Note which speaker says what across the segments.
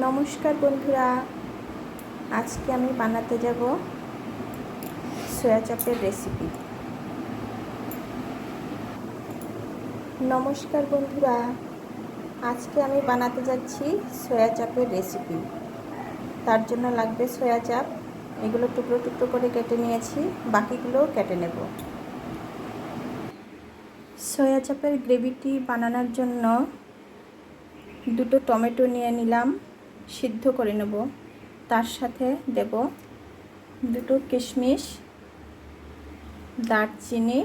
Speaker 1: নমস্কার বন্ধুরা, আজকে আমি বানাতে যাব সয়া চাপের রেসিপি। নমস্কার বন্ধুরা, আজকে আমি বানাতে যাচ্ছি সয়া চাপের রেসিপি। তার জন্য লাগবে সয়া চাপ। এগুলো টুকরো টুকরো করে কেটে নিয়েছি, বাকিগুলোও কেটে নেব। সয়া চাপের গ্রেভিটি বানানোর জন্য দুটো টমেটো নিয়ে নিলাম, সিদ্ধ করে নেব। তার সাথে দেব দুটো কিশমিশ, দারচিনি,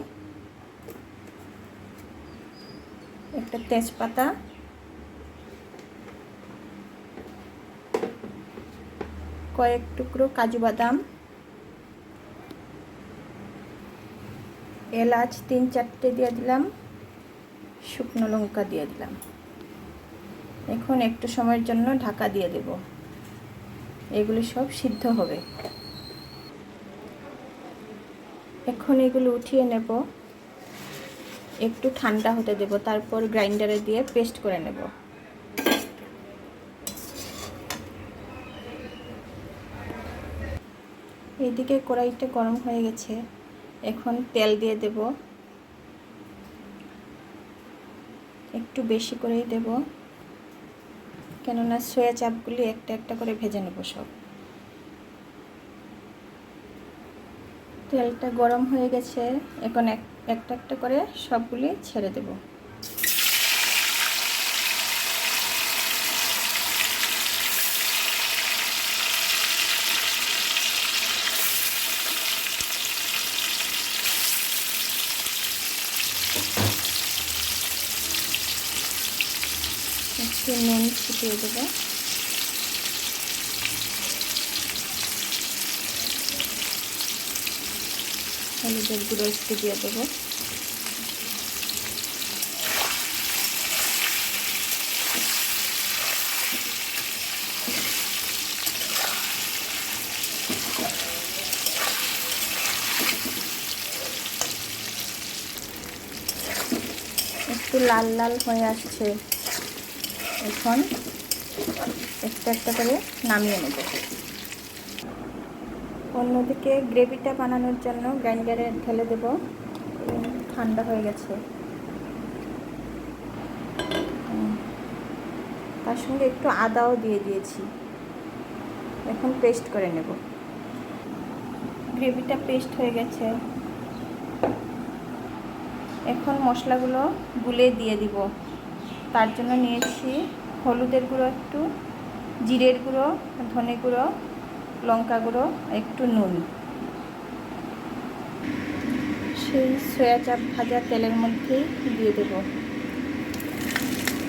Speaker 1: একটা তেজপাতা, কয়েক টুকরো কাজু বাদাম, এলাচ 3-4টে দিয়ে দিলাম, শুকনো লঙ্কা দিয়ে দিলাম। এখন একটু সময়ের জন্য ঢাকা দিয়ে দেব। এগুলো সব সিদ্ধ হবে। এখন এগুলো উঠিয়ে নেব, একটু ঠান্ডা হতে দেব, তারপর গ্রাইন্ডারে দিয়ে পেস্ট করে নেব। এইদিকে কড়াইটা গরম হয়ে গেছে, এখন তেল দিয়ে দেব। একটু বেশি করেই দেব, কেননা সয়া চাপগুলি একটা একটা করে ভেজে নেব সব। তেলটা গরম হয়ে গেছে, এখন একটা একটা করে সবগুলি ছেড়ে দেব। একটু নুন ছিটিয়ে দেব। হলুদের গুঁড়ো একটু দিয়ে দেব। একটু লাল লাল হয়ে আসছে, এখন একটা একটা করে নামিয়ে নেব। অন্যদিকে গ্রেভিটা বানানোর জন্য গ্রাইন্ডারে ঢেলে দেব। ঠান্ডা হয়ে গেছে, তার সঙ্গে একটু আদাও দিয়ে দিয়েছি। এখন পেস্ট করে নেব। গ্রেভিটা পেস্ট হয়ে গেছে, এখন মশলাগুলো গুলে দিয়ে দিব। তার জন্য নিয়েছি হলুদের গুঁড়ো একটু, জিরের গুঁড়ো, ধনে গুঁড়ো, লঙ্কা গুঁড়ো, একটু নুন। সেই সয়া চাপ ভাজা তেলের মধ্যেই দিয়ে দেব।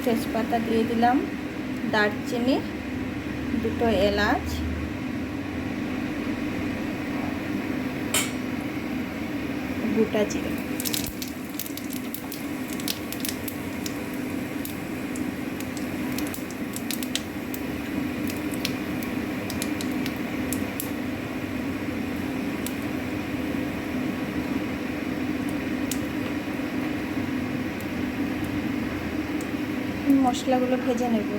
Speaker 1: তেজপাতা দিয়ে দিলাম, দারচিনি, দুটো এলাচ, গোটা জিরে। মশলাগুলো ভেজে নেব।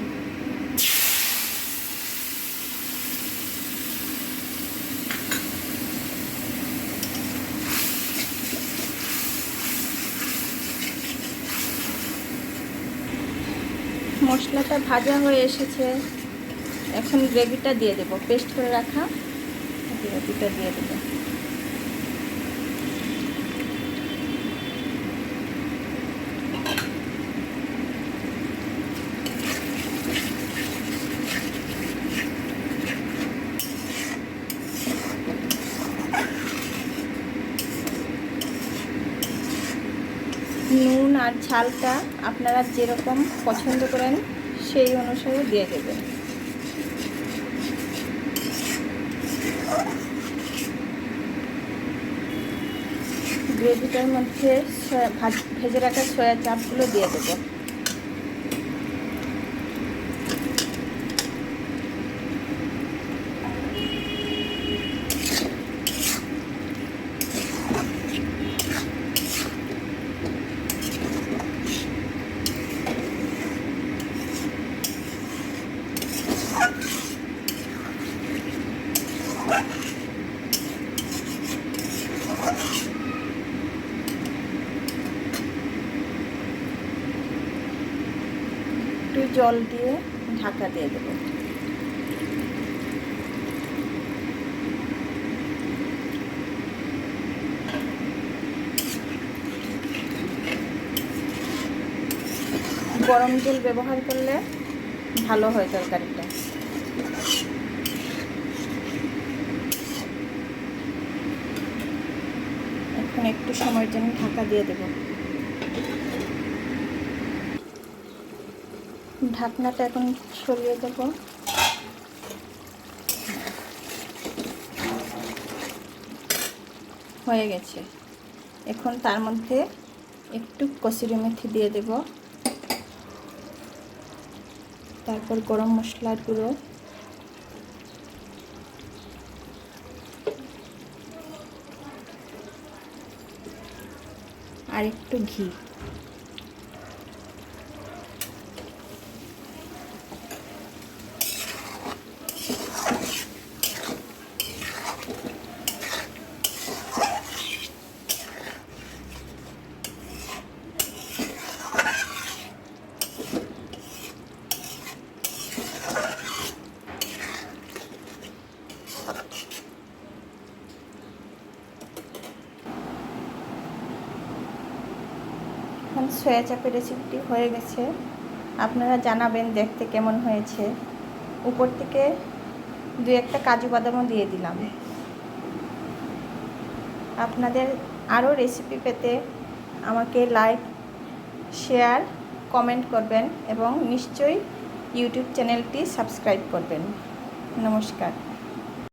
Speaker 1: মশলাটা ভাজা হয়ে এসেছে, এখন গ্রেভিটা দিয়ে দেব। পেস্ট করে রাখা গ্রেভিটা দিয়ে দেব। নুন আর ঝালটা আপনারা যেরকম পছন্দ করেন সেই অনুসারে দিয়ে দেবেন। গ্রেভিটার মধ্যে ভেজে রাখা সয়া চাপগুলো দিয়ে দেবো। জল দিয়ে ঢাকা দিয়ে দেব। গরম জল ব্যবহার করলে ভালো হয় তরকারিটা। এখন একটু সময়ের জন্য ঢাকা দিয়ে দেব। ঢাকনাটা এখন সরিয়ে দেব। হয়ে গেছে। এখন তার মধ্যে একটু কসুরি মেথি দিয়ে দেব, তারপর গরম মশলার গুঁড়ো, আর একটু ঘি। এখন সয়া চাপের রেসিপিটি হয়ে গেছে। আপনারা জানাবেন দেখতে কেমন হয়েছে। উপর থেকে 2-1টা কাজু বাদামও দিয়ে দিলাম। আপনাদের আরও রেসিপি পেতে আমাকে লাইক, শেয়ার, কমেন্ট করবেন এবং নিশ্চয়ই ইউটিউব চ্যানেলটি সাবস্ক্রাইব করবেন। নমস্কার।